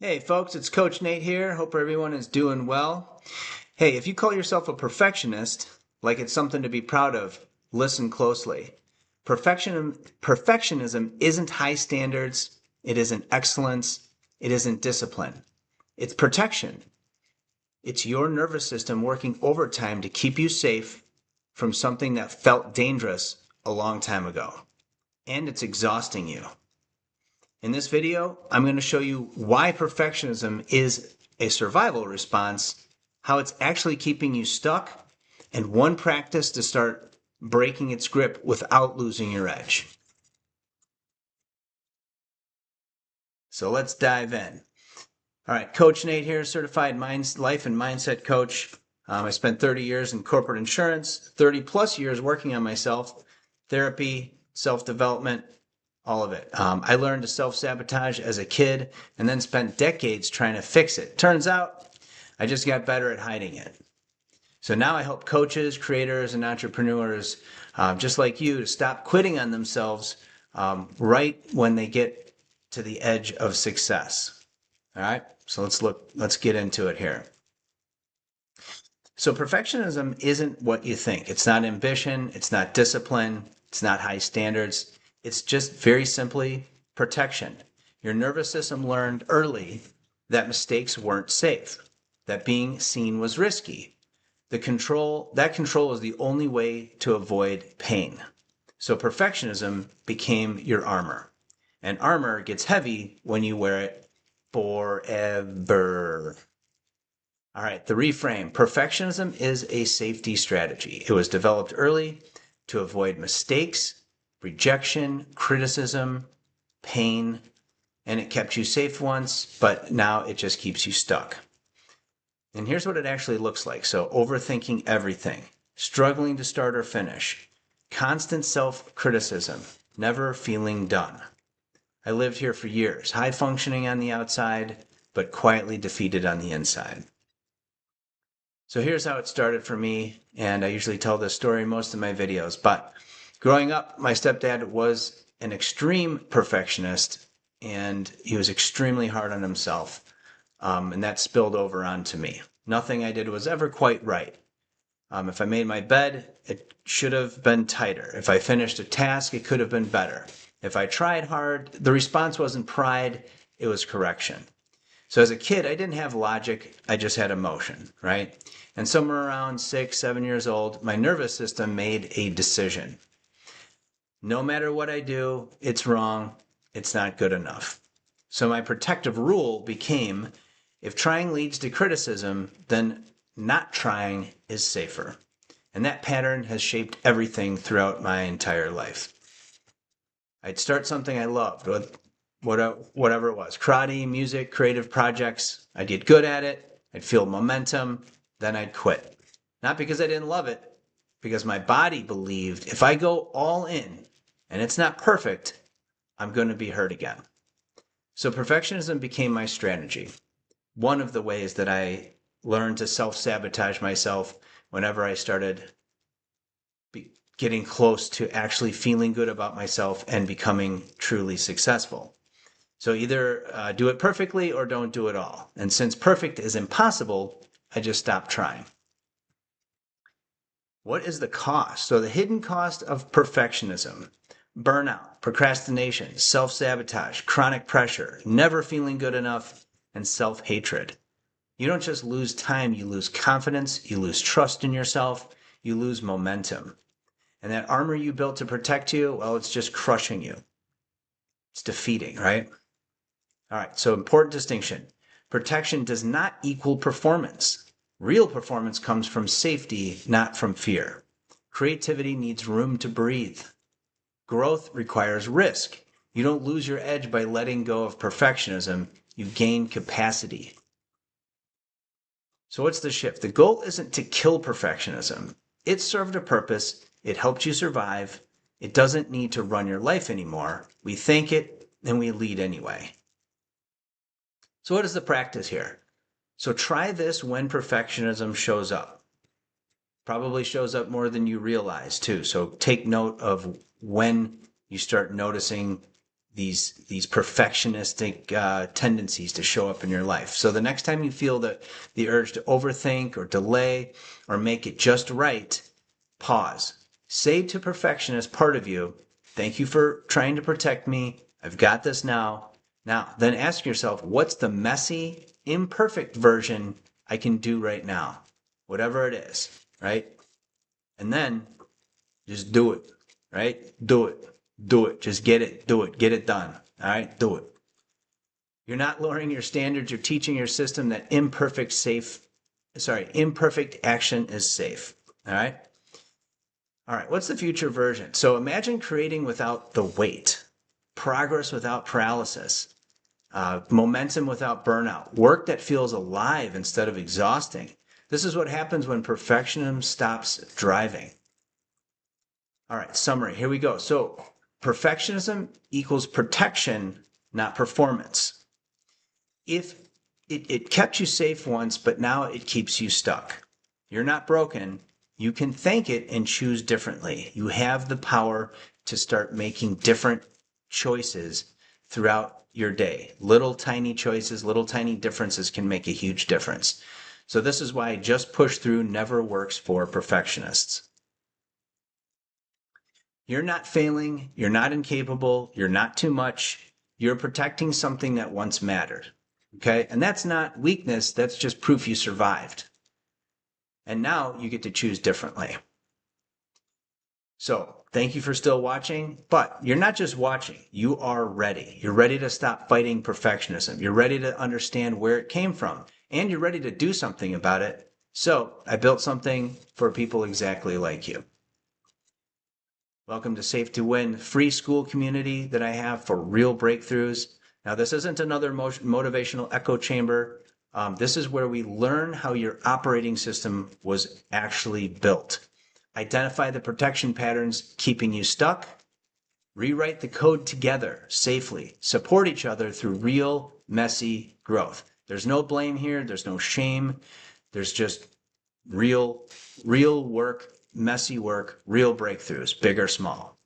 Hey folks, it's Coach Nate here. Hope everyone is doing well. Hey, if you call yourself a perfectionist, like it's something to be proud of, listen closely. Perfectionism isn't high standards, it isn't excellence, it isn't discipline. It's protection. It's your nervous system working overtime to keep you safe from something that felt dangerous a long time ago. And it's exhausting you. In this video, I'm going to show you why perfectionism is a survival response, how it's actually keeping you stuck, and one practice to start breaking its grip without losing your edge. So let's dive in. All right, Coach Nate here, certified life and mindset coach. I spent 30 years in corporate insurance, 30 plus years working on myself, therapy, self-development, all of it. I learned to self-sabotage as a kid and then spent decades trying to fix it. Turns out I just got better at hiding it. So now I help coaches, creators, and entrepreneurs just like you to stop quitting on themselves right when they get to the edge of success. All right, so let's get into it here. So perfectionism isn't what you think. It's not ambition, it's not discipline, it's not high standards. It's just very simply protection. Your nervous system learned early that mistakes weren't safe, that being seen was risky. That control is the only way to avoid pain. So perfectionism became your armor. And armor gets heavy when you wear it forever. All right, the reframe. Perfectionism is a safety strategy. It was developed early to avoid mistakes, rejection, criticism, pain, and it kept you safe once, but now it just keeps you stuck. And here's what it actually looks like. So overthinking everything, struggling to start or finish, constant self-criticism, never feeling done. I lived here for years, high functioning on the outside, but quietly defeated on the inside. So here's how it started for me, and I usually tell this story in most of my videos, but growing up, my stepdad was an extreme perfectionist, and he was extremely hard on himself, and that spilled over onto me. Nothing I did was ever quite right. If I made my bed, it should have been tighter. If I finished a task, it could have been better. If I tried hard, the response wasn't pride, it was correction. So as a kid, I didn't have logic, I just had emotion, right? And somewhere around 6, 7 years old, my nervous system made a decision. No matter what I do, it's wrong, it's not good enough. So my protective rule became, if trying leads to criticism, then not trying is safer. And that pattern has shaped everything throughout my entire life. I'd start something I loved, whatever it was, karate, music, creative projects. I'd get good at it, I'd feel momentum, then I'd quit. Not because I didn't love it, because my body believed if I go all in and it's not perfect, I'm going to be hurt again. So perfectionism became my strategy. One of the ways that I learned to self-sabotage myself whenever I started getting close to actually feeling good about myself and becoming truly successful. So either do it perfectly or don't do it all. And since perfect is impossible, I just stopped trying. What is the cost? So the hidden cost of perfectionism: burnout, procrastination, self-sabotage, chronic pressure, never feeling good enough, and self-hatred. You don't just lose time, you lose confidence, you lose trust in yourself, you lose momentum. And that armor you built to protect you, well, it's just crushing you. It's defeating, right? All right, so important distinction. Protection does not equal performance. Real performance comes from safety, not from fear. Creativity needs room to breathe. Growth requires risk. You don't lose your edge by letting go of perfectionism. You gain capacity. So what's the shift? The goal isn't to kill perfectionism. It served a purpose. It helped you survive. It doesn't need to run your life anymore. We think it, and we lead anyway. So what is the practice here? So try this when perfectionism shows up. Probably shows up more than you realize too. So take note of when you start noticing these perfectionistic tendencies to show up in your life. So the next time you feel the urge to overthink or delay or make it just right, pause. Say to perfectionist part of you, thank you for trying to protect me. I've got this now. Now, then ask yourself, what's the messy, imperfect version I can do right now? Whatever it is, right? And then just do it, right? Do it. Do it. Just get it. Do it. Get it done. All right? Do it. You're not lowering your standards. You're teaching your system that imperfect action is safe. All right? All right. What's the future version? So imagine creating without the weight, progress without paralysis, momentum without burnout, work that feels alive instead of exhausting. This is what happens when perfectionism stops driving. All right, summary. Here we go. So perfectionism equals protection, not performance. If it kept you safe once, but now it keeps you stuck. You're not broken. You can thank it and choose differently. You have the power to start making different choices throughout your day. Little tiny choices, little tiny differences can make a huge difference. So this is why just push through never works for perfectionists. You're not failing, you're not incapable, you're not too much. You're protecting something that once mattered. Okay? And that's not weakness, that's just proof you survived. And now you get to choose differently. So, thank you for still watching, but you're not just watching, you are ready. You're ready to stop fighting perfectionism. You're ready to understand where it came from, and you're ready to do something about it. So, I built something for people exactly like you. Welcome to Safe to Win, free school community that I have for real breakthroughs. Now, this isn't another motivational echo chamber. This is where we learn how your operating system was actually built. Identify the protection patterns keeping you stuck. Rewrite the code together safely. Support each other through real, messy growth. There's no blame here. There's no shame. There's just real work, messy work, real breakthroughs, big or small.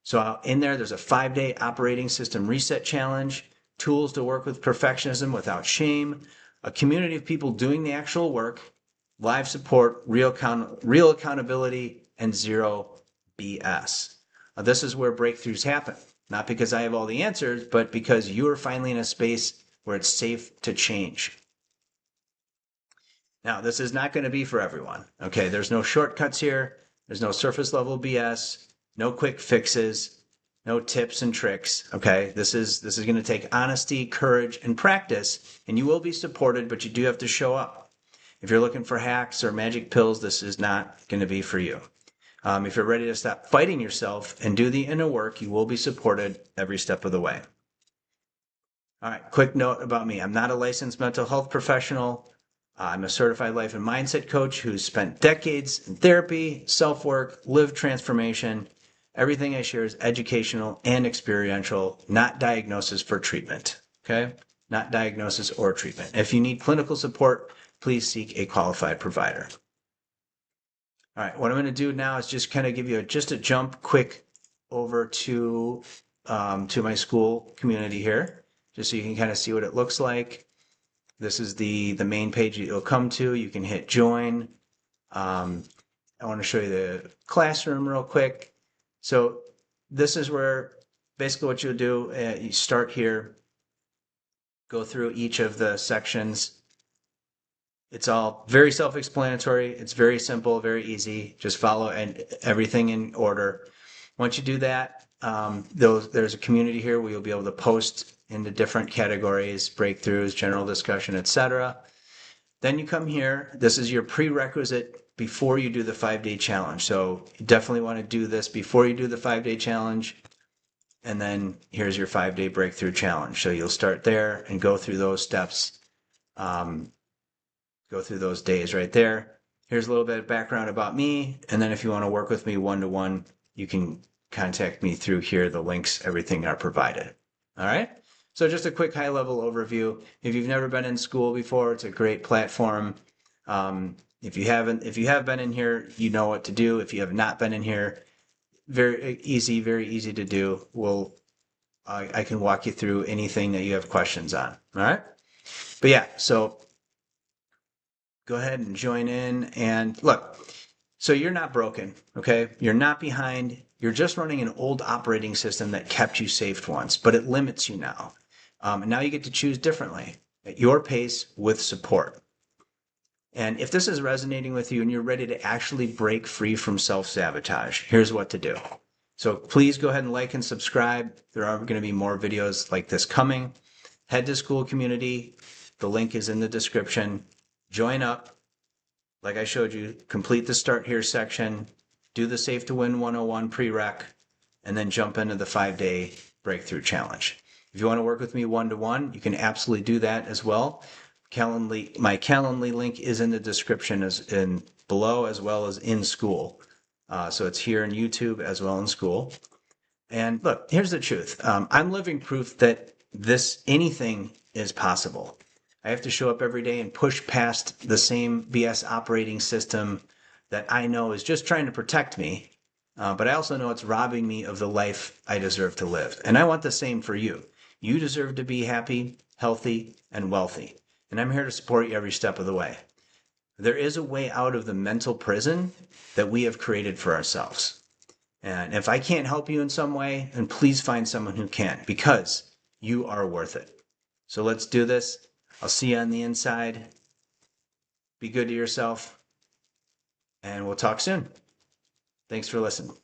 So in there's a 5-day operating system reset challenge, tools to work with perfectionism without shame, a community of people doing the actual work, live support, real accountability, and zero BS. This is where breakthroughs happen. Not because I have all the answers, but because you are finally in a space where it's safe to change. Now, this is not going to be for everyone. Okay, there's no shortcuts here. There's no surface level BS, no quick fixes, no tips and tricks. Okay, this is going to take honesty, courage, and practice, and you will be supported, but you do have to show up. If you're looking for hacks or magic pills, this is not going to be for you. If you're ready to stop fighting yourself and do the inner work, you will be supported every step of the way. All right, quick note about me. I'm not a licensed mental health professional. I'm a certified life and mindset coach who's spent decades in therapy, self-work, lived transformation. Everything I share is educational and experiential, not diagnosis for treatment. Okay? Not diagnosis or treatment. If you need clinical support, please seek a qualified provider. All right, what I'm going to do now is just kind of give you just a jump quick over to my school community here, just so you can kind of see what it looks like. This is the main page that you'll come to. You can hit join. I want to show you the classroom real quick. So this is where basically what you'll do, you start here, go through each of the sections. It's all very self-explanatory. It's very simple, very easy. Just follow everything in order. Once you do that, there's a community here where you'll be able to post into different categories, breakthroughs, general discussion, etc. Then you come here. This is your prerequisite before you do the 5-day challenge. So you definitely want to do this before you do the 5-day challenge. And then here's your 5-day breakthrough challenge. So you'll start there and go through those steps, go through those days right there. Here's a little bit of background about me. And then if you want to work with me one-to-one, you can contact me through here. The links, everything are provided. All right. So just a quick high-level overview. If you've never been in school before, it's a great platform. If you have been in here, you know what to do. If you have not been in here, very easy to do. We'll I can walk you through anything that you have questions on. All right. But yeah, so go ahead and join in and look. So you're not broken, okay? You're not behind. You're just running an old operating system that kept you safe once, but it limits you now. And now you get to choose differently at your pace with support. And if this is resonating with you and you're ready to actually break free from self-sabotage, here's what to do. So please go ahead and like and subscribe. There are going to be more videos like this coming. Head to School Community. The link is in the description. Join up. Like I showed you, complete the Start Here section, do the Safe to Win 101 prereq, and then jump into the 5-day breakthrough challenge. If you want to work with me one-to-one, you can absolutely do that as well. My Calendly link is in the description below as well as in school. So it's here in YouTube as well in school. And look, here's the truth. I'm living proof that anything is possible. I have to show up every day and push past the same BS operating system that I know is just trying to protect me. But I also know it's robbing me of the life I deserve to live. And I want the same for you. You deserve to be happy, healthy, and wealthy. And I'm here to support you every step of the way. There is a way out of the mental prison that we have created for ourselves. And if I can't help you in some way, then please find someone who can, because you are worth it. So let's do this. I'll see you on the inside. Be good to yourself, and we'll talk soon. Thanks for listening.